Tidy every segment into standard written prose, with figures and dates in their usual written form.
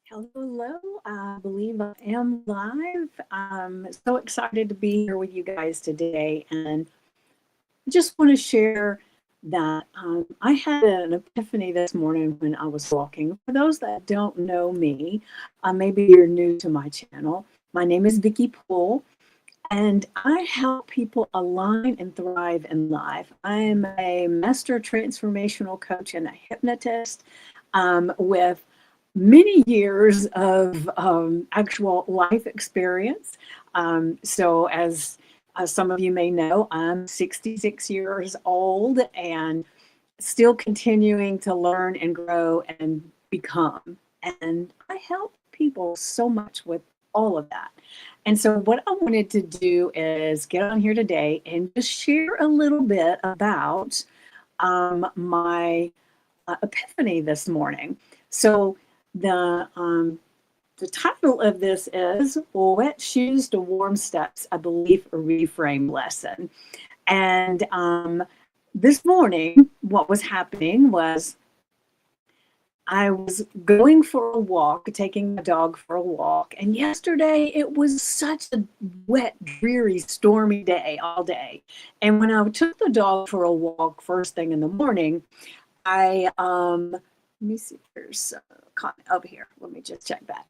Hello, hello. I believe I am live. I'm so excited to be here with you guys today. And I just want to share that I had an epiphany this morning when I was walking. For those that don't know me, maybe you're new to my channel. My name is Vicki Poole, and I help people align and thrive in life. I'm a master transformational coach and a hypnotist with many years of actual life experience. As some of you may know, I'm 66 years old and still continuing to learn and grow and become. And I help people so much with all of that. And so, what I wanted to do is get on here today and just share a little bit about my epiphany this morning. So, the um, the title of this is Wet Shoes to Warm Steps, a Belief Reframe Lesson. And this morning, what was happening was I was going for a walk, taking my dog for a walk. And yesterday it was such a wet, dreary, stormy day all day. And when I took the dog for a walk first thing in the morning, let me see if there's a comment over here. Let me just check that.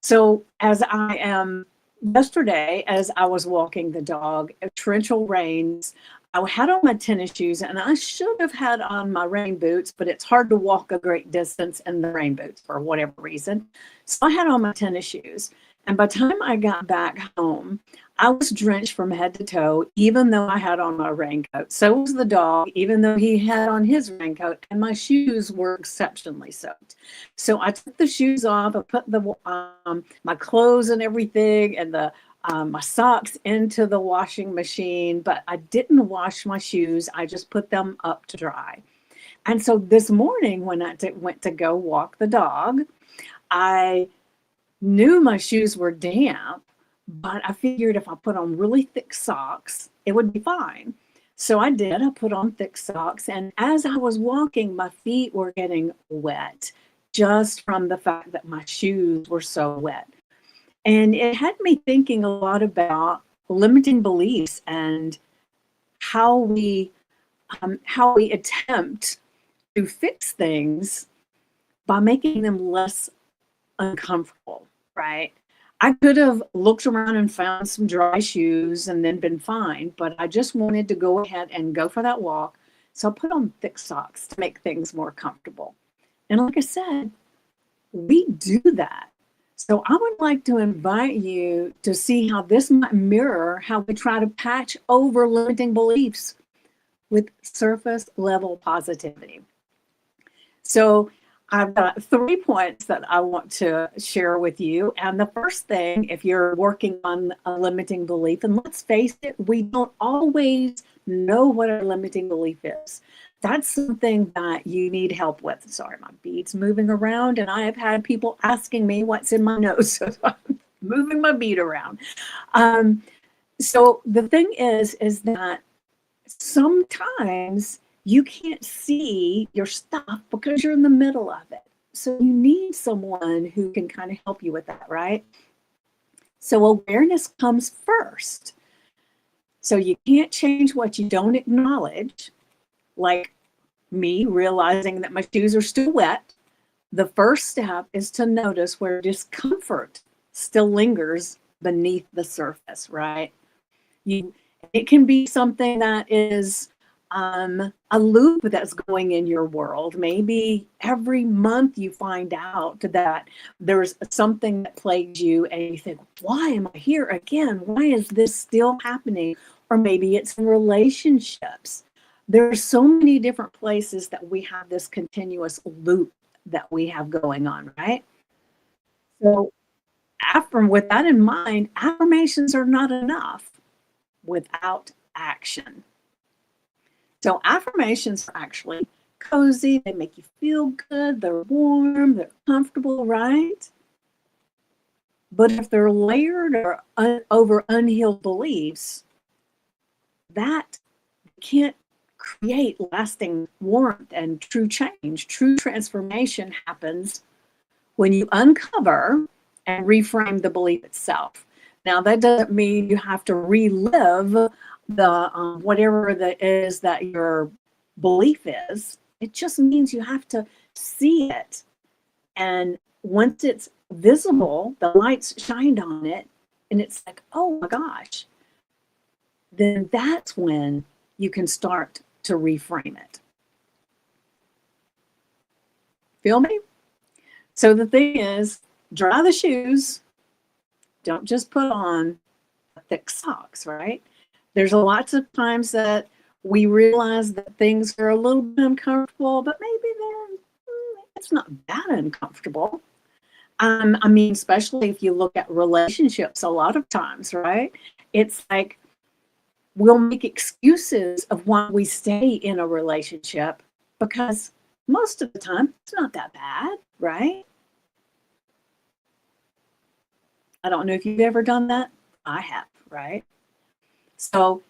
So as I am yesterday, as I was walking the dog, torrential rains. I had on my tennis shoes and I should have had on my rain boots, but it's hard to walk a great distance in the rain boots for whatever reason. So I had on my tennis shoes. And by the time I got back home, I was drenched from head to toe, even though I had on my raincoat. So was the dog, even though he had on his raincoat, and my shoes were exceptionally soaked. So I took the shoes off, I put the my clothes and everything, and the my socks into the washing machine, but I didn't wash my shoes. I just put them up to dry. And so this morning, when I went to go walk the dog, I knew my shoes were damp, but I figured if I put on really thick socks, it would be fine. So I did. I put on thick socks. And as I was walking, my feet were getting wet just from the fact that my shoes were so wet. And it had me thinking a lot about limiting beliefs and how we how we attempt to fix things by making them less uncomfortable, right? I could have looked around and found some dry shoes and then been fine, but I just wanted to go ahead and go for that walk. So I put on thick socks to make things more comfortable. And like I said, we do that. So I would like to invite you to see how this might mirror how we try to patch over limiting beliefs with surface level positivity. So I've got 3 points that I want to share with you. And the first thing, if you're working on a limiting belief, and let's face it, we don't always know what a limiting belief is. That's something that you need help with. Sorry, my bead's moving around, and I have had people asking me what's in my nose. So I'm moving my bead around. Um, so the thing is that sometimes you can't see your stuff because you're in the middle of it. So you need someone who can kind of help you with that, right? So awareness comes first. So you can't change what you don't acknowledge, like me realizing that my shoes are still wet. The first step is to notice where discomfort still lingers beneath the surface, right? You It can be something that is a loop that's going in your world. Maybe every month you find out that there's something that plagues you and you think, why am I here again? Why is this still happening? Or maybe it's in relationships. There's so many different places that we have this continuous loop that we have going on, right? So with that in mind, affirmations are not enough without action. So affirmations are actually cozy, they make you feel good, they're warm, they're comfortable, right? But if they're layered or over unhealed beliefs, that can't create lasting warmth and true change. True transformation happens when you uncover and reframe the belief itself. Now, that doesn't mean you have to relive the whatever that is that your belief is. It just means you have to see it. And once it's visible, the light's shined on it, and it's like, oh my gosh, then that's when you can start to reframe it. Feel me? So the thing is, dry the shoes. Don't just put on thick socks, right? There's lots of times that we realize that things are a little bit uncomfortable, but maybe it's not that uncomfortable. I mean, especially if you look at relationships a lot of times, right? It's like we'll make excuses of why we stay in a relationship because most of the time it's not that bad, right? I don't know if you've ever done that. I have, right? So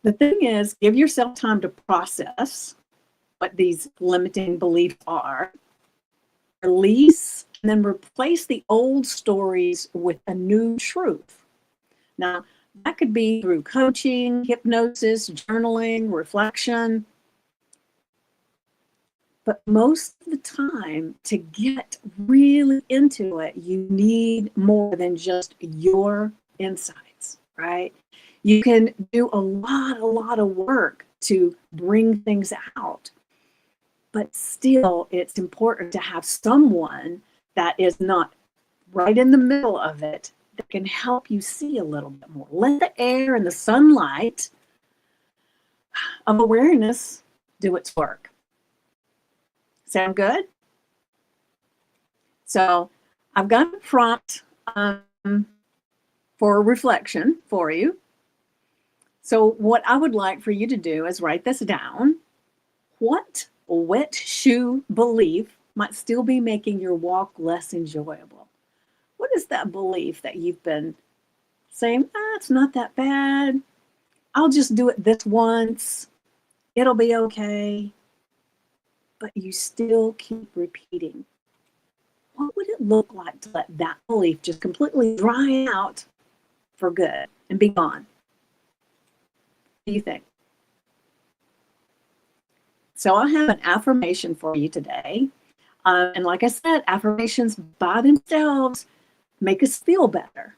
the thing is, give yourself time to process what these limiting beliefs are, release, and then replace the old stories with a new truth. Now, that could be through coaching, hypnosis, journaling, reflection. But most of the time, to get really into it, you need more than just your insights, right? You can do a lot of work to bring things out. But still, it's important to have someone that is not right in the middle of it that can help you see a little bit more. Let the air and the sunlight of awareness do its work. Sound good? So I've got a prompt for reflection for you. So what I would like for you to do is write this down. What wet shoe belief might still be making your walk less enjoyable? What is that belief that you've been saying, it's not that bad. I'll just do it this once. It'll be okay. But you still keep repeating. What would it look like to let that belief just completely dry out for good and be gone? What do you think? So I have an affirmation for you today. And like I said, affirmations by themselves make us feel better.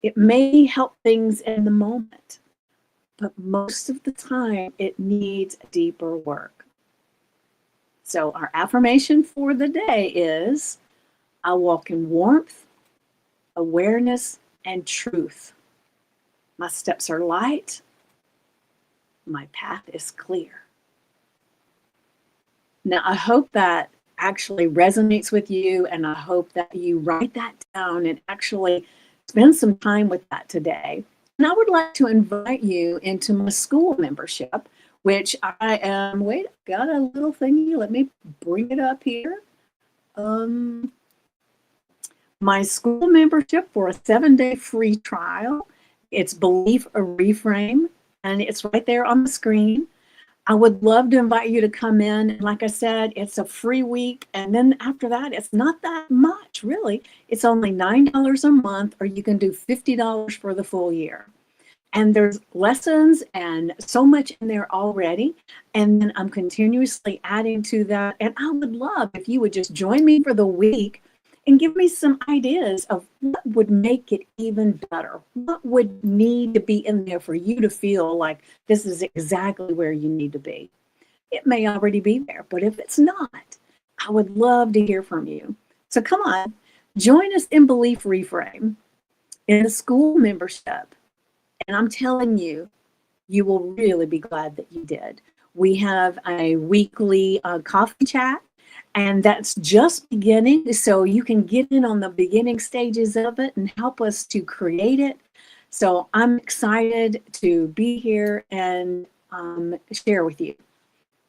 It may help things in the moment, but most of the time it needs deeper work. So our affirmation for the day is, I walk in warmth, awareness, and truth. My steps are light. My path is clear. Now, I hope that actually resonates with you, and I hope that you write that down and actually spend some time with that today. And I would like to invite you into my school membership, which I am, wait, got a little thingy. Let me bring it up here. My school membership for a 7-day free trial. It's Belief a Reframe, and it's right there on the screen. I would love to invite you to come in. And like I said, it's a free week. And then after that, it's not that much, really. It's only $9 a month, or you can do $50 for the full year. And there's lessons and so much in there already. And then I'm continuously adding to that. And I would love if you would just join me for the week and give me some ideas of what would make it even better. What would need to be in there for you to feel like this is exactly where you need to be? It may already be there, but if it's not, I would love to hear from you. So come on, join us in Belief Reframe in the school membership. And I'm telling you, you will really be glad that you did. We have a weekly coffee chat, and that's just beginning. So you can get in on the beginning stages of it and help us to create it. So I'm excited to be here and share with you.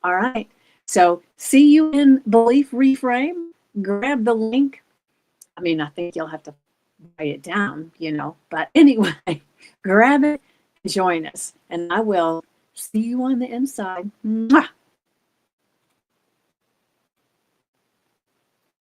All right. So see you in Belief Reframe. Grab the link. I mean, I think you'll have to write it down, but anyway, grab it and join us. And I will see you on the inside. Mwah!